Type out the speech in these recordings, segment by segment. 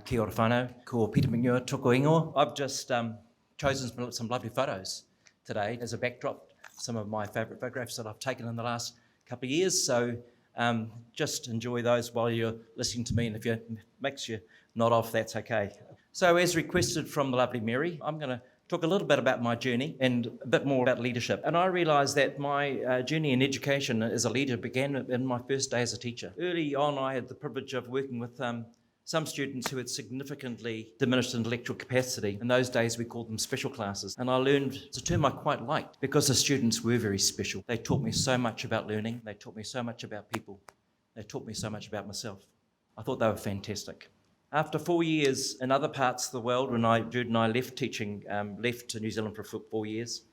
Kia ora whanau, ko Peter McNeur, toko ingoa. I've just chosen some lovely photos today as a backdrop, some of my favourite photographs that I've taken in the last couple of years. So just enjoy those while you're listening to me, and if it makes you nod off, that's okay. So as requested from the lovely Mary, I'm going to talk a little bit about my journey and a bit more about leadership. And I realised that my journey in education as a leader began in my first day as a teacher. Early on, I had the privilege of working with some students who had significantly diminished intellectual capacity. In those days, we called them special classes. And I learned, it's a term I quite liked, because the students were very special. They taught me so much about learning. They taught me so much about people. They taught me so much about myself. I thought they were fantastic. After 4 years in other parts of the world, when Jude and I left teaching, left to New Zealand for 4 years,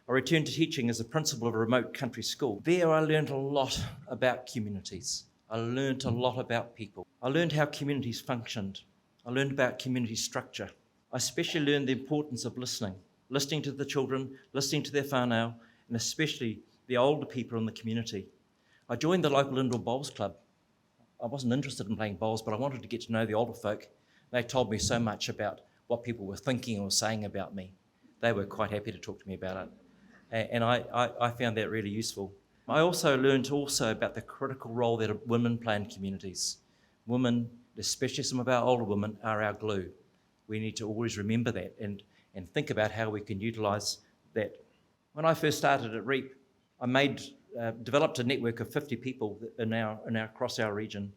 I returned to teaching as a principal of a remote country school. There I learned a lot about communities. I learned a lot about people. I learned how communities functioned. I learned about community structure. I especially learned the importance of listening to the children, listening to their whānau, and especially the older people in the community. I joined the local indoor bowls club. I wasn't interested in playing bowls, but I wanted to get to know the older folk. They told me so much about what people were thinking or saying about me. They were quite happy to talk to me about it. And I found that really useful. I also learned about the critical role that women play in communities. Women, especially some of our older women, are our glue. We need to always remember that and think about how we can utilise that. When I first started at REAP, I developed a network of 50 people across our region,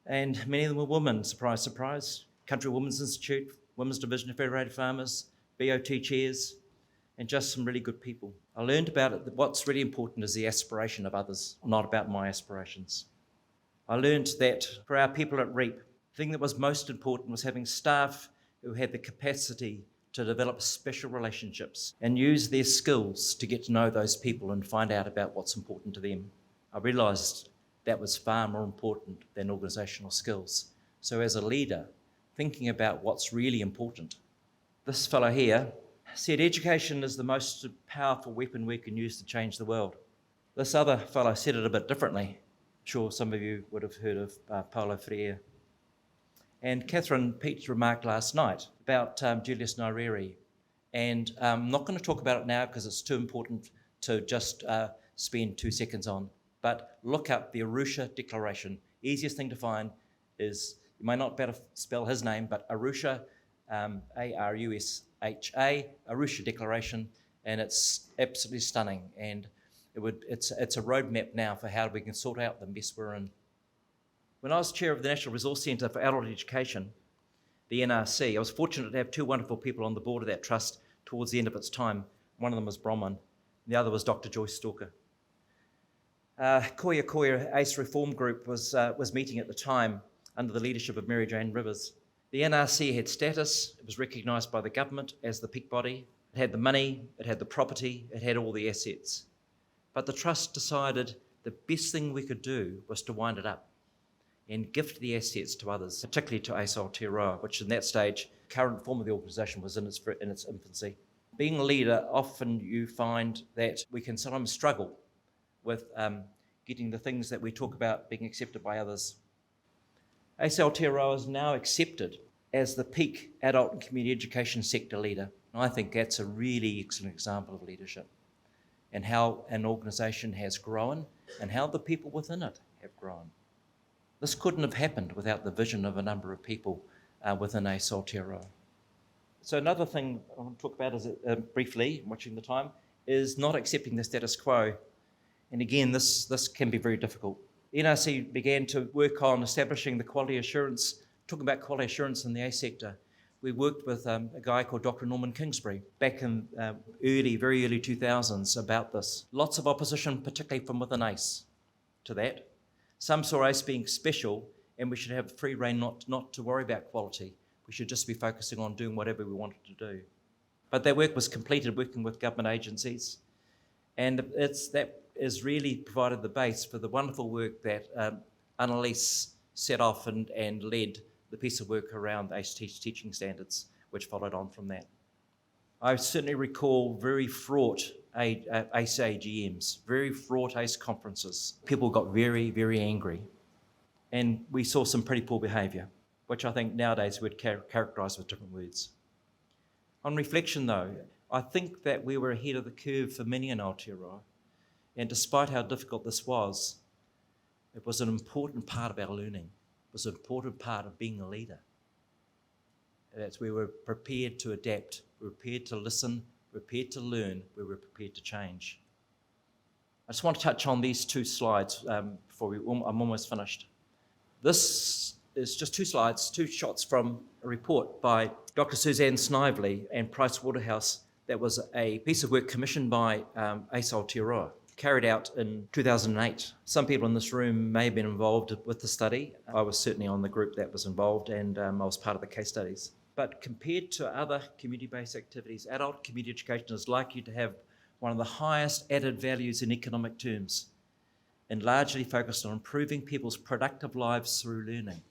and many of them were women. Surprise, surprise. Country Women's Institute, Women's Division of Federated Farmers, BOT chairs, and just some really good people. I learned about it that what's really important is the aspiration of others, not about my aspirations. I learned that for our people at REAP, the thing that was most important was having staff who had the capacity to develop special relationships and use their skills to get to know those people and find out about what's important to them. I realised that was far more important than organisational skills. So as a leader, thinking about what's really important. This fellow here said education is the most powerful weapon we can use to change the world. This other fellow said it a bit differently. I'm sure some of you would have heard of Paulo Freire. And Catherine Peach remarked last night about Julius Nyerere. And I'm not going to talk about it now because it's too important to just spend 2 seconds on. But look up the Arusha Declaration. Easiest thing to find is, you may not better spell his name, but Arusha, A-R-U-S-H-A, Arusha Declaration, and it's absolutely stunning. And it's a roadmap now for how we can sort out the mess we're in. When I was chair of the National Resource Centre for Adult Education, the NRC, I was fortunate to have 2 wonderful people on the board of that trust towards the end of its time. One of them was Bronwyn, the other was Dr. Joyce Stalker. Koya ACE Reform Group was meeting at the time under the leadership of Mary Jane Rivers. The NRC had status, it was recognised by the government as the peak body, it had the money, it had the property, it had all the assets. But the trust decided the best thing we could do was to wind it up and gift the assets to others, particularly to ACE Aotearoa, which in that stage, current form of the organisation was in its infancy. Being a leader, often you find that we can sometimes struggle with getting the things that we talk about being accepted by others. ACE Aotearoa is now accepted as the peak adult and community education sector leader. And I think that's a really excellent example of leadership and how an organisation has grown and how the people within it have grown. This couldn't have happened without the vision of a number of people within ACE Aotearoa. So another thing I want to talk about is briefly, watching the time, is not accepting the status quo. And again, this can be very difficult. NRC began to work on establishing the quality assurance, talking about quality assurance in the ACE sector. We worked with a guy called Dr. Norman Kingsbury back in very early 2000s about this. Lots of opposition, particularly from within ACE, to that. Some saw ACE being special and we should have free rein not to worry about quality. We should just be focusing on doing whatever we wanted to do. But that work was completed working with government agencies, and that has really provided the base for the wonderful work that Annalise set off and led the piece of work around ACE teaching standards, which followed on from that. I certainly recall very fraught ACE AGMs, very fraught ACE conferences. People got very, very angry, and we saw some pretty poor behaviour. which I think nowadays we'd characterise with different words. On reflection though, I think that we were ahead of the curve for many in Aotearoa, and despite how difficult this was, it was an important part of our learning. It was an important part of being a leader. That we were prepared to adapt, we were prepared to listen, prepared to learn, we were prepared to change. I just want to touch on these two slides before I'm almost finished. This is just two slides, two shots from a report by Dr. Suzanne Snively and Pricewaterhouse. That was a piece of work commissioned by ACE Aotearoa, carried out in 2008. Some people in this room may have been involved with the study. I was certainly on the group that was involved, and I was part of the case studies. But compared to other community-based activities, adult community education is likely to have one of the highest added values in economic terms, and largely focused on improving people's productive lives through learning.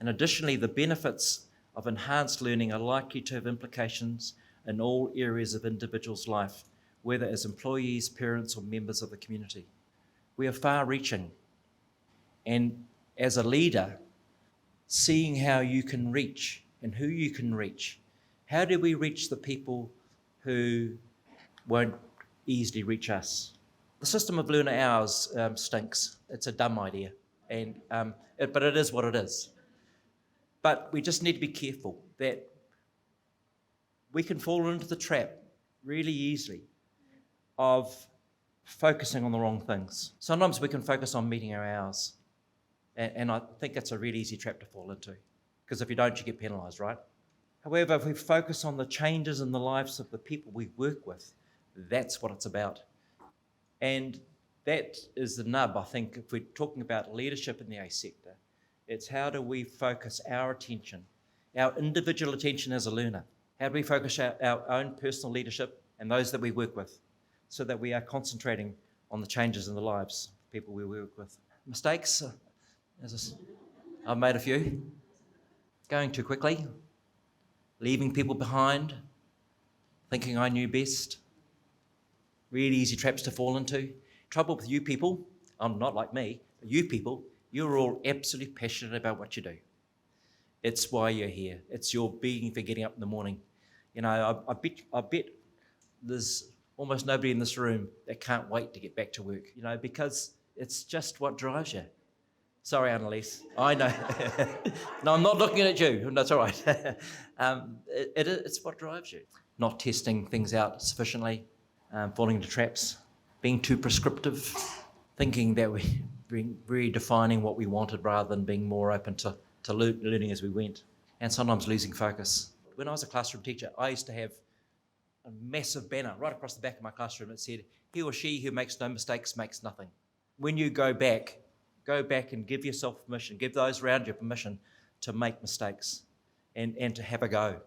And additionally, the benefits of enhanced learning are likely to have implications in all areas of individuals' life, whether as employees, parents, or members of the community. We are far-reaching, and as a leader, seeing how you can reach and who you can reach. How do we reach the people who won't easily reach us? The system of learner hours stinks. It's a dumb idea, but it is what it is. But we just need to be careful that we can fall into the trap really easily of focusing on the wrong things. Sometimes we can focus on meeting our hours, and I think that's a really easy trap to fall into, because if you don't, you get penalised, right? However, if we focus on the changes in the lives of the people we work with, that's what it's about. And that is the nub, I think, if we're talking about leadership in the ACE sector. It's how do we focus our attention, our individual attention as a learner? How do we focus our own personal leadership and those that we work with, so that we are concentrating on the changes in the lives of people we work with? Mistakes? I've made a few. Going too quickly, leaving people behind, thinking I knew best. Really easy traps to fall into. Trouble with you people, I'm not like me, but you people, you're all absolutely passionate about what you do. It's why you're here. It's your being for getting up in the morning. You know, I bet there's almost nobody in this room that can't wait to get back to work, you know, because it's just what drives you. Sorry, Annalise. I know. No, I'm not looking at you. That's all right. It's what drives you. Not testing things out sufficiently, falling into traps, being too prescriptive, thinking that we're redefining what we wanted rather than being more open to learning as we went, and sometimes losing focus. When I was a classroom teacher, I used to have a massive banner right across the back of my classroom that said, "He or she who makes no mistakes makes nothing." When you go back and give yourself permission, give those around you permission to make mistakes and to have a go.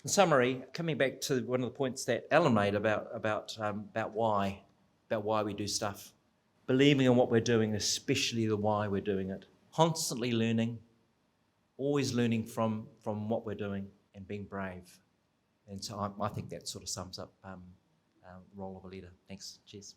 In summary, coming back to one of the points that Alan made about why we do stuff, believing in what we're doing, especially the why we're doing it, constantly learning, always learning from what we're doing, and being brave. And so I think that sort of sums up the role of a leader. Thanks. Cheers.